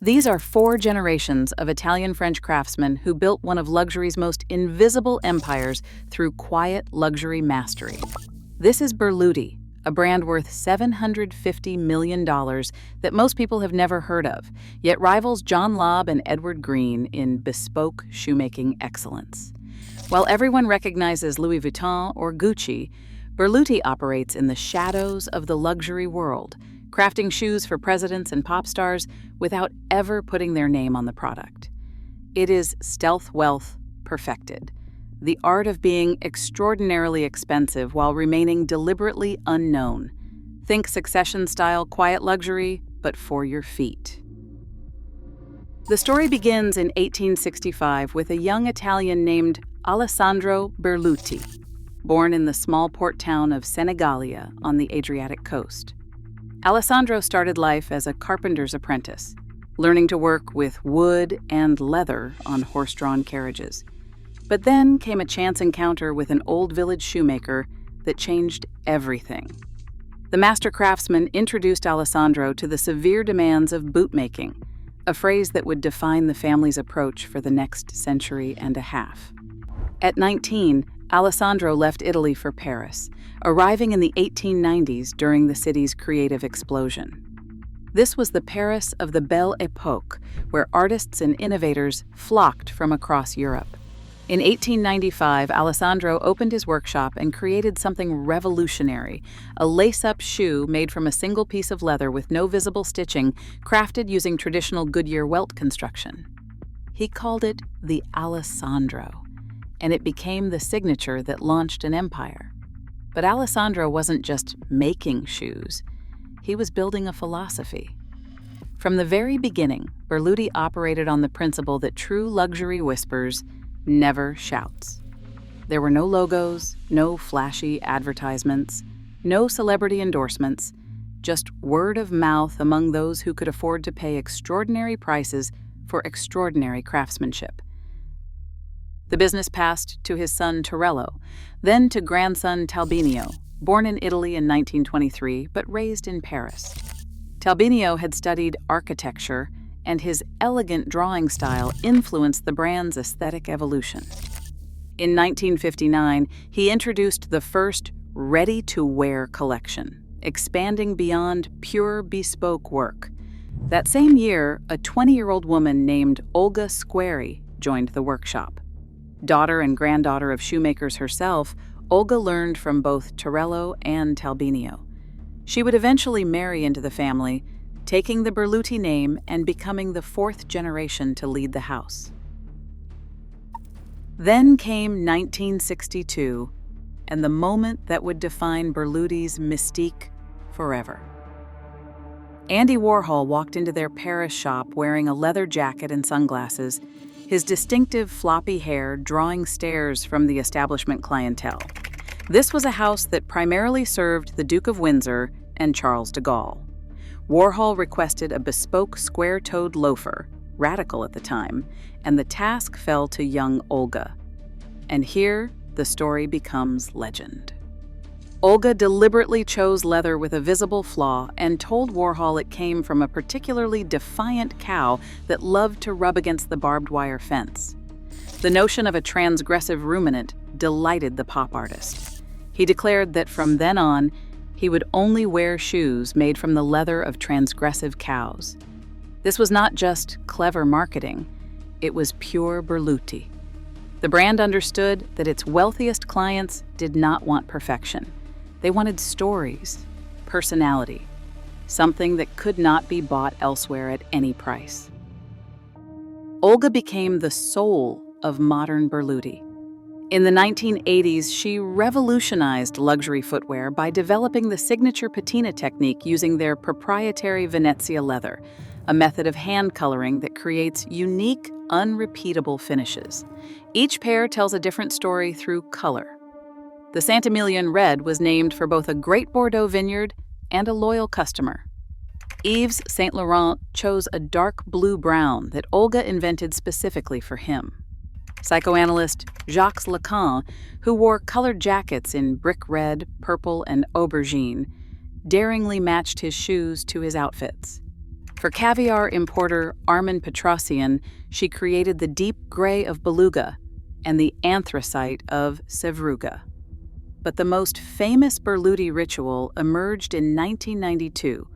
These are 4 generations of Italian-French craftsmen who built one of luxury's most invisible empires through quiet luxury mastery. This is Berluti, a brand worth $750 million that most people have never heard of, yet rivals John Lobb and Edward Green in bespoke shoemaking excellence. While everyone recognizes Louis Vuitton or Gucci, Berluti operates in the shadows of the luxury world, crafting shoes for presidents and pop stars without ever putting their name on the product. It is stealth wealth perfected, the art of being extraordinarily expensive while remaining deliberately unknown. Think Succession-style quiet luxury, but for your feet. The story begins in 1865 with a young Italian named Alessandro Berluti, born in the small port town of Senigallia on the Adriatic coast. Alessandro started life as a carpenter's apprentice, learning to work with wood and leather on horse-drawn carriages. But then came a chance encounter with an old village shoemaker that changed everything. The master craftsman introduced Alessandro to the severe demands of bootmaking, a phrase that would define the family's approach for the next century and a half. At 19, Alessandro left Italy for Paris, arriving in the 1890s during the city's creative explosion. This was the Paris of the Belle Époque, where artists and innovators flocked from across Europe. In 1895, Alessandro opened his workshop and created something revolutionary, a lace-up shoe made from a single piece of leather with no visible stitching, crafted using traditional Goodyear welt construction. He called it the Alessandro, and it became the signature that launched an empire. But Alessandro wasn't just making shoes. He was building a philosophy. From the very beginning, Berluti operated on the principle that true luxury whispers, never shouts. There were no logos, no flashy advertisements, no celebrity endorsements, just word of mouth among those who could afford to pay extraordinary prices for extraordinary craftsmanship. The business passed to his son Torello, then to grandson Talbinio, born in Italy in 1923 but raised in Paris. Talbinio had studied architecture, and his elegant drawing style influenced the brand's aesthetic evolution. In 1959, he introduced the first ready-to-wear collection, expanding beyond pure bespoke work. That same year, a 20-year-old woman named Olga Squeri joined the workshop. Daughter and granddaughter of shoemakers herself, Olga learned from both Torello and Talbinio. She would eventually marry into the family, taking the Berluti name and becoming the 4th generation to lead the house. Then came 1962, and the moment that would define Berluti's mystique forever. Andy Warhol walked into their Paris shop wearing a leather jacket and sunglasses, his distinctive floppy hair drawing stares from the establishment clientele. This was a house that primarily served the Duke of Windsor and Charles de Gaulle. Warhol requested a bespoke square-toed loafer, radical at the time, and the task fell to young Olga. And here, the story becomes legend. Olga deliberately chose leather with a visible flaw and told Warhol it came from a particularly defiant cow that loved to rub against the barbed wire fence. The notion of a transgressive ruminant delighted the pop artist. He declared that from then on, he would only wear shoes made from the leather of transgressive cows. This was not just clever marketing, it was pure Berluti. The brand understood that its wealthiest clients did not want perfection. They wanted stories, personality, something that could not be bought elsewhere at any price. Olga became the soul of modern Berluti. In the 1980s, she revolutionized luxury footwear by developing the signature patina technique using their proprietary Venezia leather, a method of hand coloring that creates unique, unrepeatable finishes. Each pair tells a different story through color. The Saint-Emilion Red was named for both a great Bordeaux vineyard and a loyal customer. Yves Saint Laurent chose a dark blue-brown that Olga invented specifically for him. Psychoanalyst Jacques Lacan, who wore colored jackets in brick red, purple, and aubergine, daringly matched his shoes to his outfits. For caviar importer Armin Petrosian, she created the deep gray of beluga and the anthracite of Sevruga. But the most famous Berluti ritual emerged in 1992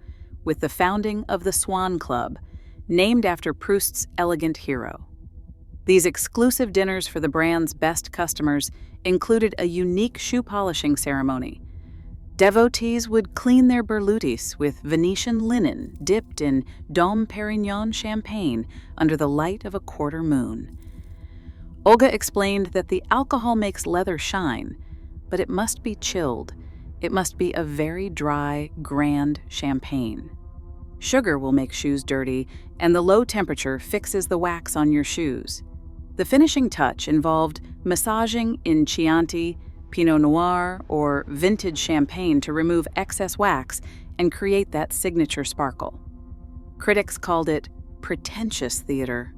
with the founding of the Swan Club, named after Proust's elegant hero. These exclusive dinners for the brand's best customers included a unique shoe polishing ceremony. Devotees would clean their Berlutis with Venetian linen dipped in Dom Perignon champagne under the light of a quarter moon. Olga explained that the alcohol makes leather shine, but it must be chilled. It must be a very dry, grand champagne. Sugar will make shoes dirty, and the low temperature fixes the wax on your shoes. The finishing touch involved massaging in Chianti, Pinot Noir, or vintage champagne to remove excess wax and create that signature sparkle. Critics called it pretentious theater.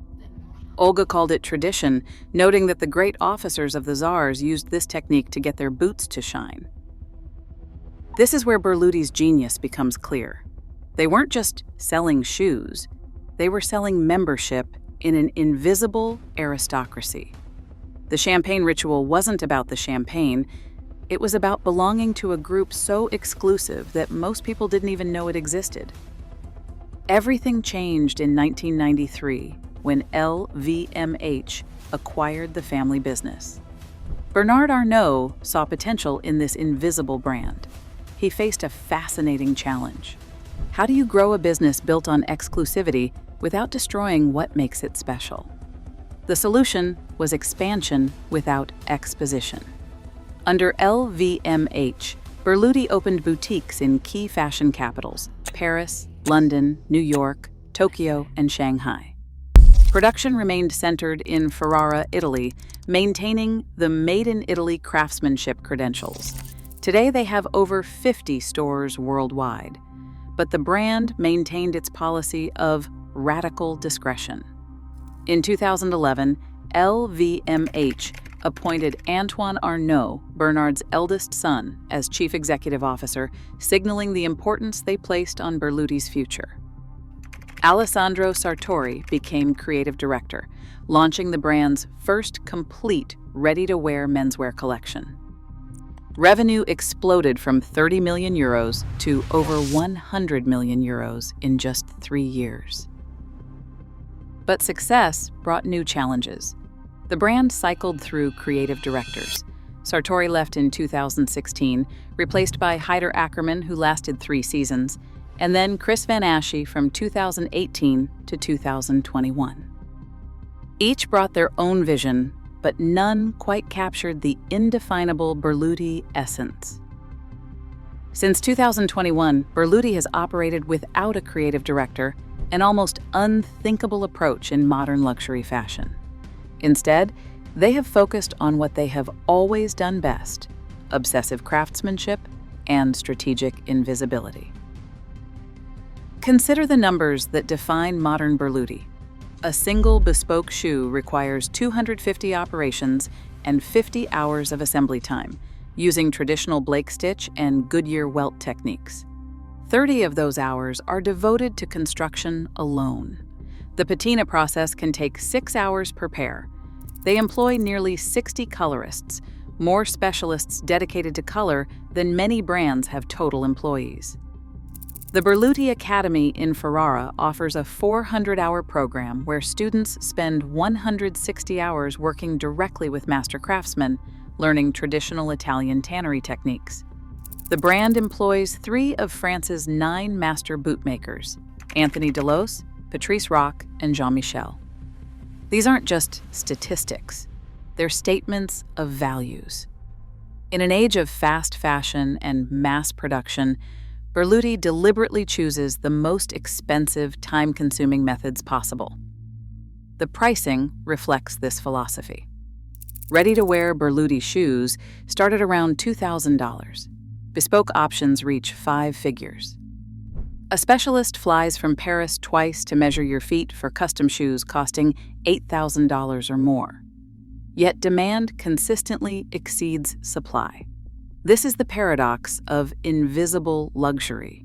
Olga called it tradition, noting that the great officers of the czars used this technique to get their boots to shine. This is where Berluti's genius becomes clear. They weren't just selling shoes, they were selling membership in an invisible aristocracy. The champagne ritual wasn't about the champagne, it was about belonging to a group so exclusive that most people didn't even know it existed. Everything changed in 1993 when LVMH acquired the family business. Bernard Arnault saw potential in this invisible brand. He faced a fascinating challenge. How do you grow a business built on exclusivity without destroying what makes it special? The solution was expansion without exposition. Under LVMH, Berluti opened boutiques in key fashion capitals: Paris, London, New York, Tokyo, and Shanghai. Production remained centered in Ferrara, Italy, maintaining the Made in Italy craftsmanship credentials. Today they have over 50 stores worldwide, but the brand maintained its policy of radical discretion. In 2011, LVMH appointed Antoine Arnault, Bernard's eldest son, as chief executive officer, signaling the importance they placed on Berluti's future. Alessandro Sartori became creative director, launching the brand's first complete ready-to-wear menswear collection. Revenue exploded from 30 million euros to over 100 million euros in just 3 years. But success brought new challenges. The brand cycled through creative directors. Sartori left in 2016, replaced by Heider Ackermann, who lasted 3 seasons, and then Chris Van Asche from 2018 to 2021. Each brought their own vision, but none quite captured the indefinable Berluti essence. Since 2021, Berluti has operated without a creative director, an almost unthinkable approach in modern luxury fashion. Instead, they have focused on what they have always done best: obsessive craftsmanship and strategic invisibility. Consider the numbers that define modern Berluti. A single bespoke shoe requires 250 operations and 50 hours of assembly time, using traditional Blake stitch and Goodyear welt techniques. 30 of those hours are devoted to construction alone. The patina process can take 6 hours per pair. They employ nearly 60 colorists, more specialists dedicated to color than many brands have total employees. The Berluti Academy in Ferrara offers a 400-hour program where students spend 160 hours working directly with master craftsmen, learning traditional Italian tannery techniques. The brand employs 3 of France's 9 master bootmakers: Anthony Delos, Patrice Roch, and Jean-Michel. These aren't just statistics, they're statements of values. In an age of fast fashion and mass production, Berluti deliberately chooses the most expensive, time-consuming methods possible. The pricing reflects this philosophy. Ready-to-wear Berluti shoes start at around $2,000. Bespoke options reach 5 figures. A specialist flies from Paris twice to measure your feet for custom shoes costing $8,000 or more. Yet demand consistently exceeds supply. This is the paradox of invisible luxury.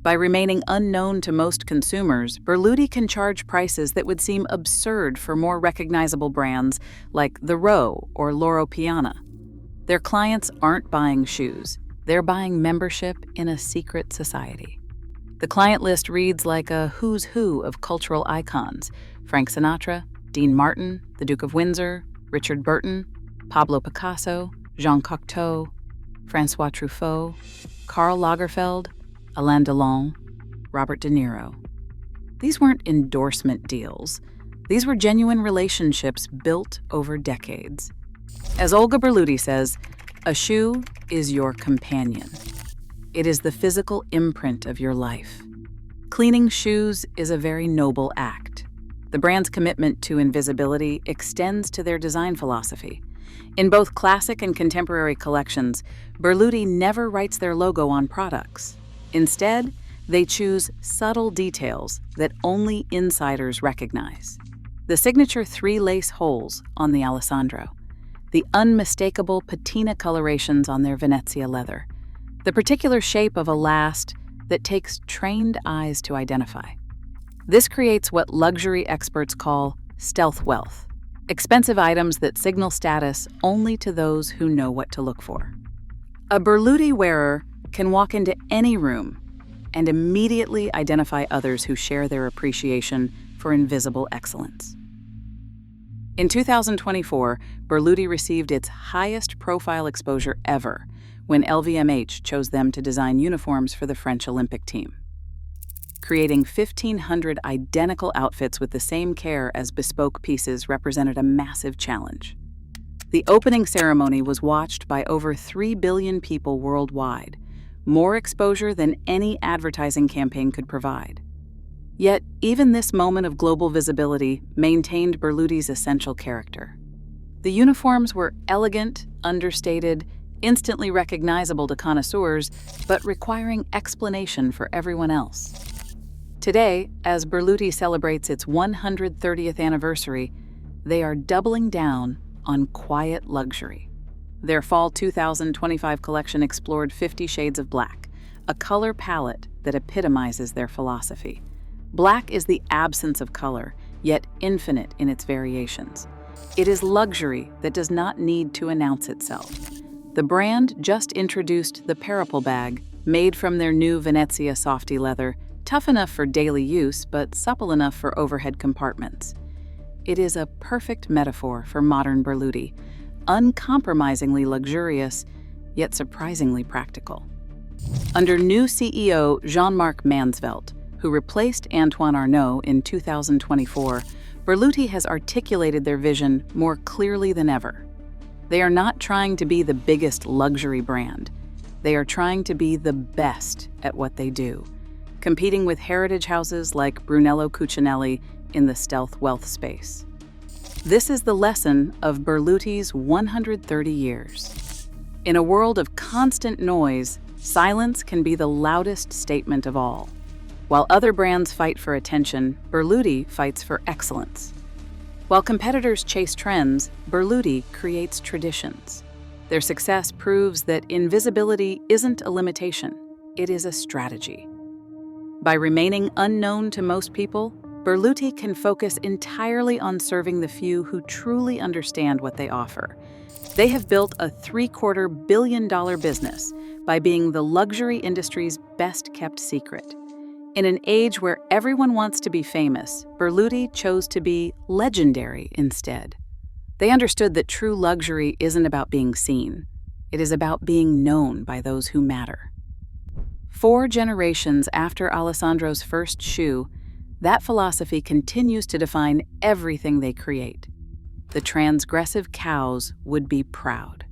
By remaining unknown to most consumers, Berluti can charge prices that would seem absurd for more recognizable brands like The Row or Loro Piana. Their clients aren't buying shoes, they're buying membership in a secret society. The client list reads like a who's who of cultural icons: Frank Sinatra, Dean Martin, the Duke of Windsor, Richard Burton, Pablo Picasso, Jean Cocteau, Francois Truffaut, Karl Lagerfeld, Alain Delon, Robert De Niro. These weren't endorsement deals. These were genuine relationships built over decades. As Olga Berluti says, a shoe is your companion. It is the physical imprint of your life. Cleaning shoes is a very noble act. The brand's commitment to invisibility extends to their design philosophy. In both classic and contemporary collections, Berluti never writes their logo on products. Instead, they choose subtle details that only insiders recognize. The signature 3 lace holes on the Alessandro, the unmistakable patina colorations on their Venezia leather, the particular shape of a last that takes trained eyes to identify. This creates what luxury experts call stealth wealth, expensive items that signal status only to those who know what to look for. A Berluti wearer can walk into any room and immediately identify others who share their appreciation for invisible excellence. In 2024, Berluti received its highest profile exposure ever when LVMH chose them to design uniforms for the French Olympic team. Creating 1,500 identical outfits with the same care as bespoke pieces represented a massive challenge. The opening ceremony was watched by over 3 billion people worldwide, more exposure than any advertising campaign could provide. Yet, even this moment of global visibility maintained Berluti's essential character. The uniforms were elegant, understated, instantly recognizable to connoisseurs, but requiring explanation for everyone else. Today, as Berluti celebrates its 130th anniversary, they are doubling down on quiet luxury. Their Fall 2025 collection explored 50 Shades of Black, a color palette that epitomizes their philosophy. Black is the absence of color, yet infinite in its variations. It is luxury that does not need to announce itself. The brand just introduced the Parapol bag, made from their new Venezia softy leather, tough enough for daily use but supple enough for overhead compartments. It is a perfect metaphor for modern Berluti, uncompromisingly luxurious, yet surprisingly practical. Under new CEO Jean-Marc Mansvelt, who replaced Antoine Arnault in 2024, Berluti has articulated their vision more clearly than ever. They are not trying to be the biggest luxury brand. They are trying to be the best at what they do, competing with heritage houses like Brunello Cucinelli in the stealth wealth space. This is the lesson of Berluti's 130 years. In a world of constant noise, silence can be the loudest statement of all. While other brands fight for attention, Berluti fights for excellence. While competitors chase trends, Berluti creates traditions. Their success proves that invisibility isn't a limitation, it is a strategy. By remaining unknown to most people, Berluti can focus entirely on serving the few who truly understand what they offer. They have built a $750 million business by being the luxury industry's best-kept secret. In an age where everyone wants to be famous, Berluti chose to be legendary instead. They understood that true luxury isn't about being seen. It is about being known by those who matter. 4 generations after Alessandro's first shoe, that philosophy continues to define everything they create. The transgressive cows would be proud.